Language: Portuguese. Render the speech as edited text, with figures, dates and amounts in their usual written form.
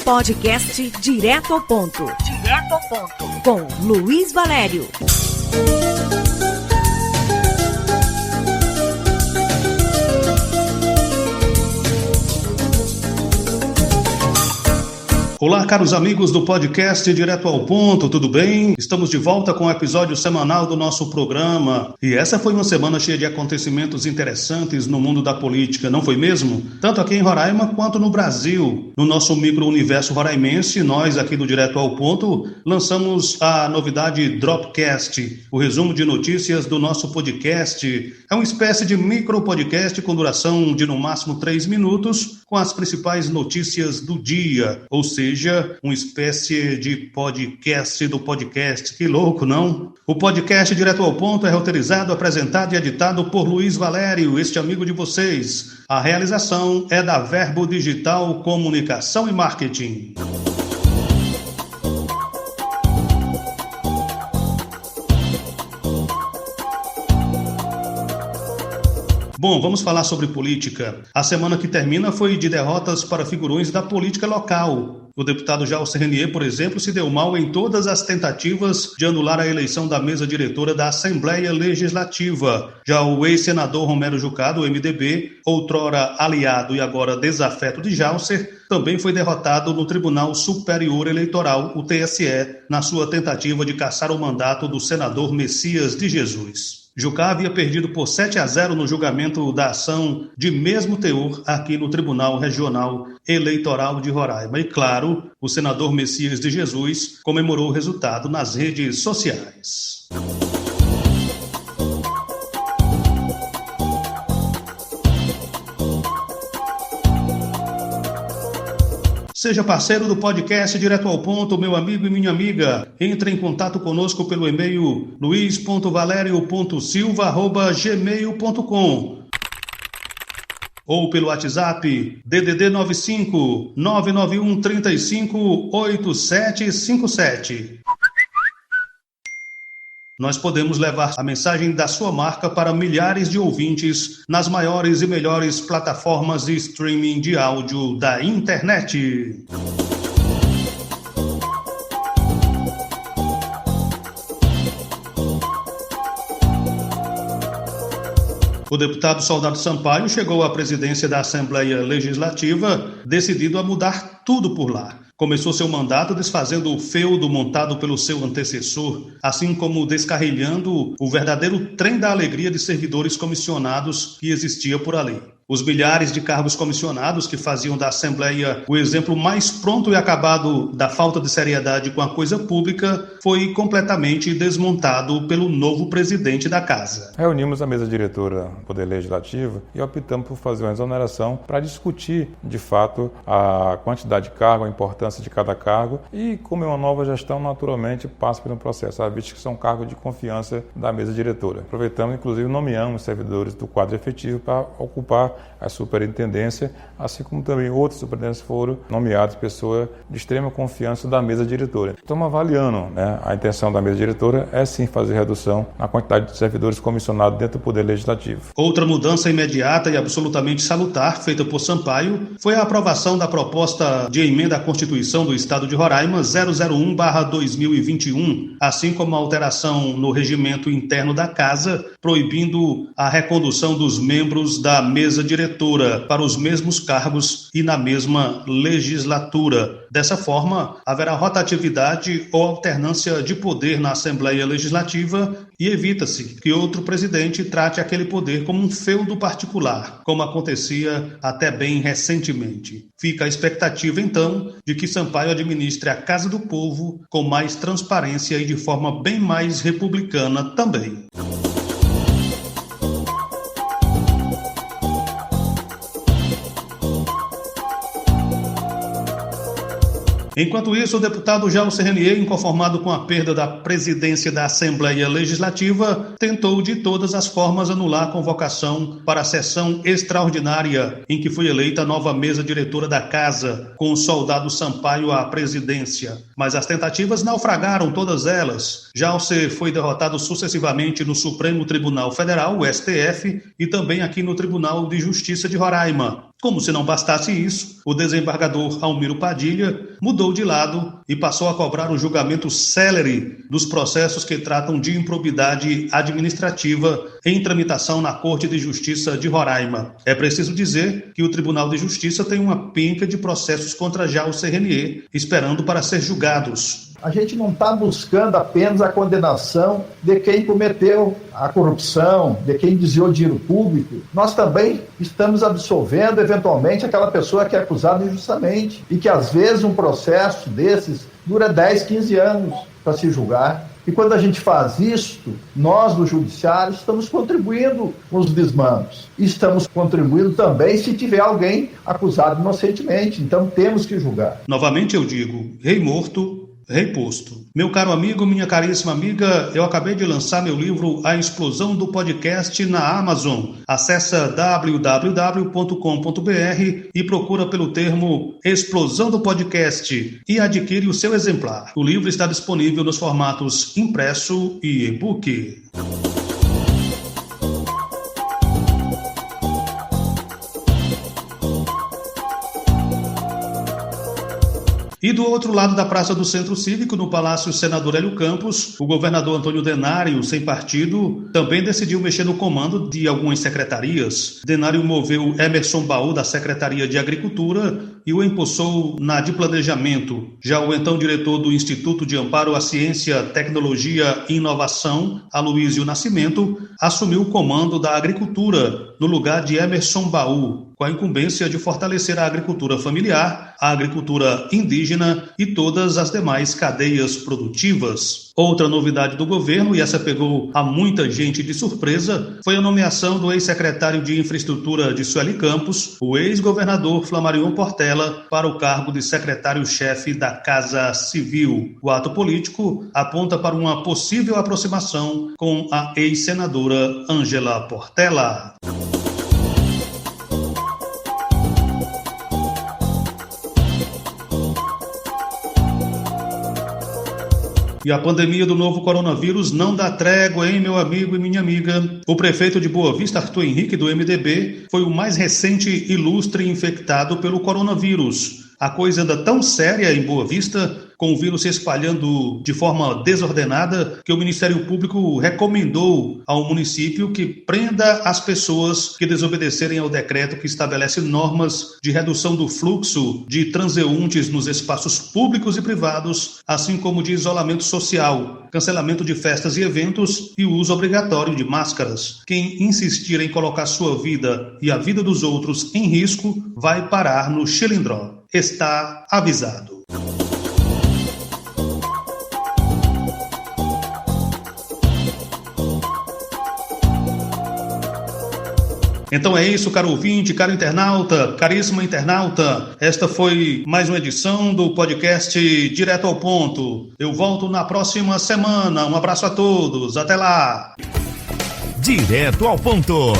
Podcast Direto ao Ponto. Direto ao Ponto. Com Luiz Valério. Olá, caros amigos do podcast Direto ao Ponto, tudo bem? Estamos de volta com o episódio semanal do nosso programa. E essa foi uma semana cheia de acontecimentos interessantes no mundo da política, não foi mesmo? Tanto aqui em Roraima quanto no Brasil. No nosso micro-universo roraimense, nós aqui do Direto ao Ponto lançamos a novidade Dropcast, o resumo de notícias do nosso podcast. É uma espécie de micro-podcast com duração de no máximo 3 minutos, com as principais notícias do dia, ou seja, uma espécie de podcast do podcast. Que louco, não? O podcast Direto ao Ponto é roteirizado, apresentado e editado por Luiz Valério, este amigo de vocês. A realização é da Verbo Digital Comunicação e Marketing. Bom, vamos falar sobre política. A semana que termina foi de derrotas para figurões da política local. O deputado Jalcer Renier, por exemplo, se deu mal em todas as tentativas de anular a eleição da mesa diretora da Assembleia Legislativa. Já o ex-senador Romero Jucá, do MDB, outrora aliado e agora desafeto de Jalcer, também foi derrotado no Tribunal Superior Eleitoral, o TSE, na sua tentativa de cassar o mandato do senador Messias de Jesus. Jucá havia perdido por 7-0 no julgamento da ação de mesmo teor aqui no Tribunal Regional Eleitoral de Roraima. E, claro, o senador Messias de Jesus comemorou o resultado nas redes sociais. Seja parceiro do podcast Direto ao Ponto, meu amigo e minha amiga. Entre em contato conosco pelo e-mail luiz.valerio.silva@gmail.com ou pelo WhatsApp DDD 95 991 35 8757. Nós podemos levar a mensagem da sua marca para milhares de ouvintes nas maiores e melhores plataformas de streaming de áudio da internet. O deputado Soldado Sampaio chegou à presidência da Assembleia Legislativa decidido a mudar tudo por lá. Começou seu mandato desfazendo o feudo montado pelo seu antecessor, assim como descarrilhando o verdadeiro trem da alegria de servidores comissionados que existia por ali. Os milhares de cargos comissionados que faziam da Assembleia o exemplo mais pronto e acabado da falta de seriedade com a coisa pública foi completamente desmontado pelo novo presidente da Casa. Reunimos a mesa diretora do Poder Legislativo e optamos por fazer uma exoneração para discutir, de fato, a quantidade de cargo, a importância de cada cargo e, como é uma nova gestão, naturalmente passa por um processo, visto que são cargos de confiança da mesa diretora. Aproveitamos, inclusive, nomeamos servidores do quadro efetivo para ocupar a superintendência, assim como também outros superintendentes foram nomeados pessoas de extrema confiança da mesa diretora. Estamos avaliando, a intenção da mesa diretora é sim fazer redução na quantidade de servidores comissionados dentro do Poder Legislativo. Outra mudança imediata e absolutamente salutar feita por Sampaio foi a aprovação da proposta de emenda à Constituição do Estado de Roraima 001/2021, assim como a alteração no regimento interno da Casa, proibindo a recondução dos membros da mesa diretora para os mesmos cargos e na mesma legislatura. Dessa forma, haverá rotatividade ou alternância de poder na Assembleia Legislativa e evita-se que outro presidente trate aquele poder como um feudo particular, como acontecia até bem recentemente. Fica a expectativa, então, de que Sampaio administre a Casa do Povo com mais transparência e de forma bem mais republicana também. Enquanto isso, o deputado Jalcer Renier, inconformado com a perda da presidência da Assembleia Legislativa, tentou de todas as formas anular a convocação para a sessão extraordinária em que foi eleita a nova mesa diretora da Casa, com o Soldado Sampaio à presidência. Mas as tentativas naufragaram todas elas. Jalcer foi derrotado sucessivamente no Supremo Tribunal Federal, o STF, e também aqui no Tribunal de Justiça de Roraima. Como se não bastasse isso, o desembargador Almiro Padilha mudou de lado e passou a cobrar o julgamento célere dos processos que tratam de improbidade administrativa em tramitação na Corte de Justiça de Roraima. É preciso dizer que o Tribunal de Justiça tem uma penca de processos contra já o CRNE, esperando para ser julgados. A gente não está buscando apenas a condenação de quem cometeu a corrupção, de quem desviou dinheiro público. Nós também estamos absolvendo, eventualmente, aquela pessoa que é acusada injustamente e que, às vezes, um processo desses dura 10, 15 anos para se julgar. E quando a gente faz isto, nós do Judiciário estamos contribuindo com os desmandos. E estamos contribuindo também se tiver alguém acusado inocentemente. Então temos que julgar. Novamente eu digo, rei morto, rei posto. Meu caro amigo, minha caríssima amiga, eu acabei de lançar meu livro A Explosão do Podcast na Amazon. Acesse www.com.br e procura pelo termo Explosão do Podcast e adquire o seu exemplar. O livro está disponível nos formatos impresso e e-book. E do outro lado da Praça do Centro Cívico, no Palácio Senador Hélio Campos, o governador Antônio Denário, sem partido, também decidiu mexer no comando de algumas secretarias. Denário moveu Emerson Baú da Secretaria de Agricultura e o empossou na de Planejamento. Já o então diretor do Instituto de Amparo à Ciência, Tecnologia e Inovação, Aloísio Nascimento, assumiu o comando da Agricultura, no lugar de Emerson Baú, com a incumbência de fortalecer a agricultura familiar, a agricultura indígena e todas as demais cadeias produtivas. Outra novidade do governo, e essa pegou a muita gente de surpresa, foi a nomeação do ex-secretário de Infraestrutura de Sueli Campos, o ex-governador Flamarion Portela, para o cargo de secretário-chefe da Casa Civil. O ato político aponta para uma possível aproximação com a ex-senadora Ângela Portela. E a pandemia do novo coronavírus não dá trégua, hein, meu amigo e minha amiga? O prefeito de Boa Vista, Arthur Henrique, do MDB, foi o mais recente ilustre infectado pelo coronavírus. A coisa anda tão séria em Boa Vista, com o vírus se espalhando de forma desordenada, que o Ministério Público recomendou ao município que prenda as pessoas que desobedecerem ao decreto que estabelece normas de redução do fluxo de transeuntes nos espaços públicos e privados, assim como de isolamento social, cancelamento de festas e eventos e o uso obrigatório de máscaras. Quem insistir em colocar sua vida e a vida dos outros em risco vai parar no Chilindró. Está avisado. Então é isso, caro ouvinte, caro internauta, caríssima internauta. Esta foi mais uma edição do podcast Direto ao Ponto. Eu volto na próxima semana. Um abraço a todos. Até lá. Direto ao Ponto.